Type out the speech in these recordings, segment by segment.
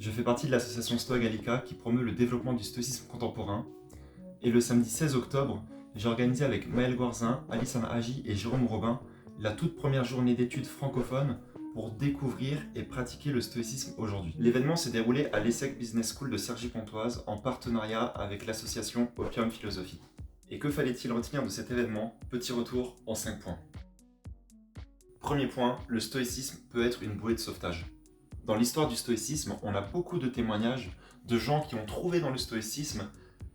Je fais partie de l'association Stoa Gallica qui promeut le développement du stoïcisme contemporain. Et le samedi 16 octobre, j'ai organisé avec Maël Gouarzin, Alissane Haji et Jérôme Robin la toute première journée d'études francophones pour découvrir et pratiquer le stoïcisme aujourd'hui. L'événement s'est déroulé à l'ESSEC Business School de Cergy-Pontoise en partenariat avec l'association Opium Philosophie. Et que fallait-il retenir de cet événement? Petit retour en 5 points. Premier point, le stoïcisme peut être une bouée de sauvetage. Dans l'histoire du stoïcisme, on a beaucoup de témoignages de gens qui ont trouvé dans le stoïcisme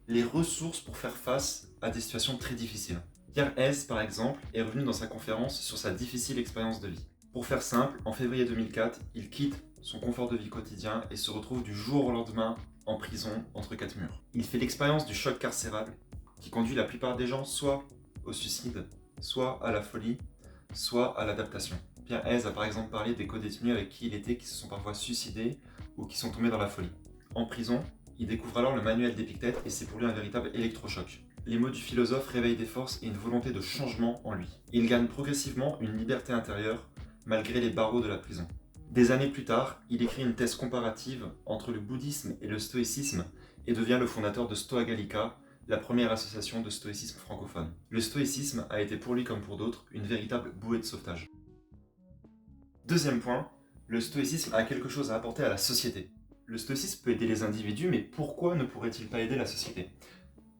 les ressources pour faire face à des situations très difficiles. Pierre Hesse, par exemple, est revenu dans sa conférence sur sa difficile expérience de vie. Pour faire simple, en février 2004, il quitte son confort de vie quotidien et se retrouve du jour au lendemain en prison entre 4 murs. Il fait l'expérience du choc carcéral qui conduit la plupart des gens soit au suicide, soit à la folie, soit à l'adaptation. Pierre Hesse a par exemple parlé des co-détenus avec qui il était qui se sont parfois suicidés ou qui sont tombés dans la folie. En prison, il découvre alors le manuel d'Épictète et c'est pour lui un véritable électrochoc. Les mots du philosophe réveillent des forces et une volonté de changement en lui. Il gagne progressivement une liberté intérieure malgré les barreaux de la prison. Des années plus tard, il écrit une thèse comparative entre le bouddhisme et le stoïcisme et devient le fondateur de Stoa Gallica, la première association de stoïcisme francophone. Le stoïcisme a été pour lui comme pour d'autres une véritable bouée de sauvetage. Deuxième point, le stoïcisme a quelque chose à apporter à la société. Le stoïcisme peut aider les individus, mais pourquoi ne pourrait-il pas aider la société?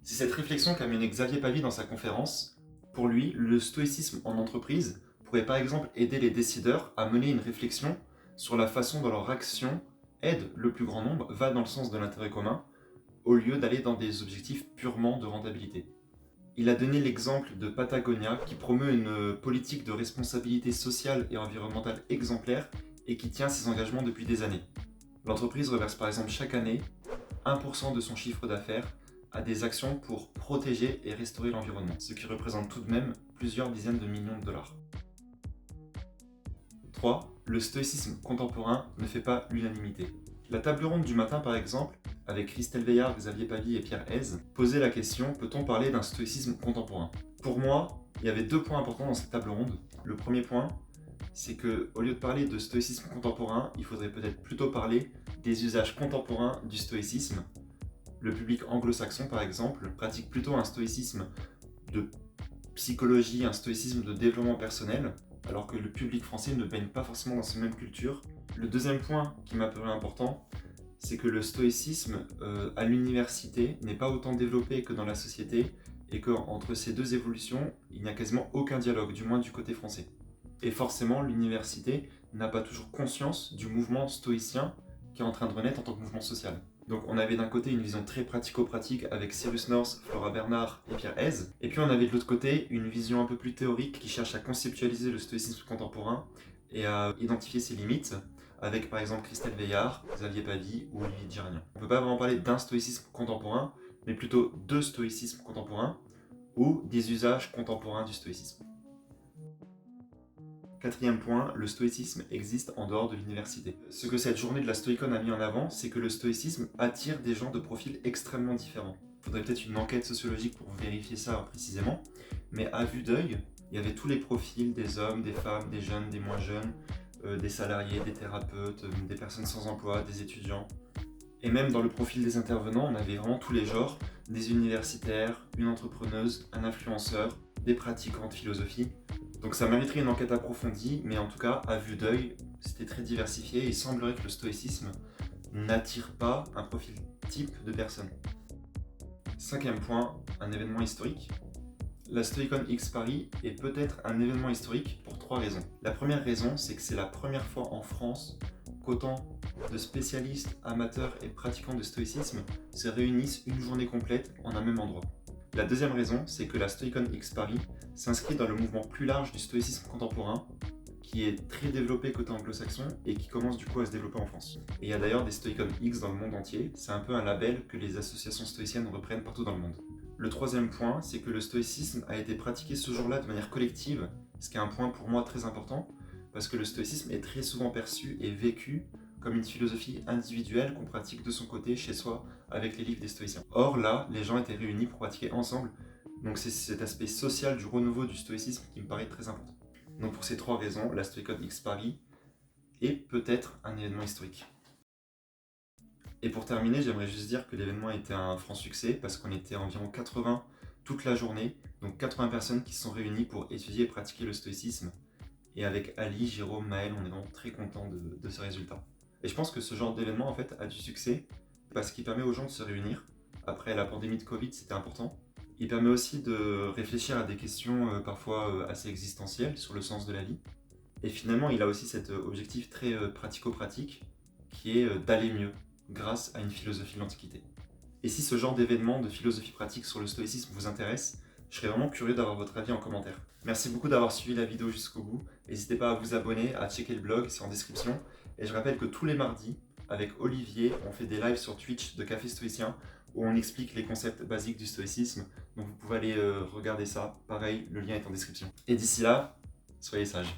C'est cette réflexion qu'a menée Xavier Pavie dans sa conférence. Pour lui, le stoïcisme en entreprise pourrait par exemple aider les décideurs à mener une réflexion sur la façon dont leur action aide le plus grand nombre, va dans le sens de l'intérêt commun, au lieu d'aller dans des objectifs purement de rentabilité. Il a donné l'exemple de Patagonia qui promeut une politique de responsabilité sociale et environnementale exemplaire et qui tient ses engagements depuis des années. L'entreprise reverse par exemple chaque année 1% de son chiffre d'affaires à des actions pour protéger et restaurer l'environnement, ce qui représente tout de même plusieurs dizaines de millions de dollars. 3. Le stoïcisme contemporain ne fait pas l'unanimité. La table ronde du matin par exemple, avec Christelle Veillard, Xavier Pavie et Pierre Hesse, posait la question: peut-on parler d'un stoïcisme contemporain? Pour moi, il y avait 2 points importants dans cette table ronde. Le premier point, c'est que au lieu de parler de stoïcisme contemporain, il faudrait peut-être plutôt parler des usages contemporains du stoïcisme. Le public anglo-saxon, par exemple, pratique plutôt un stoïcisme de psychologie, un stoïcisme de développement personnel, alors que le public français ne baigne pas forcément dans ces mêmes cultures. Le deuxième point qui m'apparaît important, c'est que le stoïcisme à l'université n'est pas autant développé que dans la société et qu'entre ces deux évolutions, il n'y a quasiment aucun dialogue, du moins du côté français. Et forcément, l'université n'a pas toujours conscience du mouvement stoïcien qui est en train de renaître en tant que mouvement social. Donc on avait d'un côté une vision très pratico-pratique avec Cyrus North, Flora Bernard et Pierre Hesse, et puis on avait de l'autre côté une vision un peu plus théorique qui cherche à conceptualiser le stoïcisme contemporain et à identifier ses limites, avec par exemple Christelle Veillard, Xavier Pavie ou Olivier Giragnan. On ne peut pas vraiment parler d'un stoïcisme contemporain, mais plutôt de stoïcisme contemporain ou des usages contemporains du stoïcisme. Quatrième point, le stoïcisme existe en dehors de l'université. Ce que cette journée de la Stoïcon a mis en avant, c'est que le stoïcisme attire des gens de profils extrêmement différents. Il faudrait peut-être une enquête sociologique pour vérifier ça précisément, mais à vue d'œil, il y avait tous les profils des hommes, des femmes, des jeunes, des moins jeunes, des salariés, des thérapeutes, des personnes sans emploi, des étudiants. Et même dans le profil des intervenants, on avait vraiment tous les genres, des universitaires, une entrepreneuse, un influenceur, des pratiquants de philosophie. Donc ça mériterait une enquête approfondie, mais en tout cas, à vue d'œil, c'était très diversifié et il semblerait que le stoïcisme n'attire pas un profil type de personne. Cinquième point, un événement historique. La Stoicon X Paris est peut-être un événement historique pour 3 raisons. La première raison, c'est que c'est la première fois en France qu'autant de spécialistes, amateurs et pratiquants de stoïcisme se réunissent une journée complète en un même endroit. La deuxième raison, c'est que la Stoicon X Paris s'inscrit dans le mouvement plus large du stoïcisme contemporain, qui est très développé côté anglo-saxon et qui commence du coup à se développer en France. Et il y a d'ailleurs des Stoicon X dans le monde entier, c'est un peu un label que les associations stoïciennes reprennent partout dans le monde. Le troisième point, c'est que le stoïcisme a été pratiqué ce jour-là de manière collective, ce qui est un point pour moi très important, parce que le stoïcisme est très souvent perçu et vécu comme une philosophie individuelle qu'on pratique de son côté, chez soi, avec les livres des stoïciens. Or là, les gens étaient réunis pour pratiquer ensemble, donc c'est cet aspect social du renouveau du stoïcisme qui me paraît très important. Donc pour ces 3 raisons, la Stoicon X Paris est peut-être un événement historique. Et pour terminer, j'aimerais juste dire que l'événement a été un franc succès parce qu'on était environ 80 toute la journée, donc 80 personnes qui se sont réunies pour étudier et pratiquer le stoïcisme. Et avec Ali, Jérôme, Maël, on est vraiment très contents de ce résultat. Et je pense que ce genre d'événement en fait a du succès parce qu'il permet aux gens de se réunir. Après la pandémie de Covid, c'était important. Il permet aussi de réfléchir à des questions parfois assez existentielles sur le sens de la vie. Et finalement, il a aussi cet objectif très pratico-pratique qui est d'aller mieux grâce à une philosophie de l'Antiquité. Et si ce genre d'événement de philosophie pratique sur le stoïcisme vous intéresse, je serais vraiment curieux d'avoir votre avis en commentaire. Merci beaucoup d'avoir suivi la vidéo jusqu'au bout. N'hésitez pas à vous abonner, à checker le blog, c'est en description. Et je rappelle que tous les mardis, avec Olivier, on fait des lives sur Twitch de Café Stoïcien où on explique les concepts basiques du stoïcisme. Donc vous pouvez aller regarder ça. Pareil, le lien est en description. Et d'ici là, soyez sages.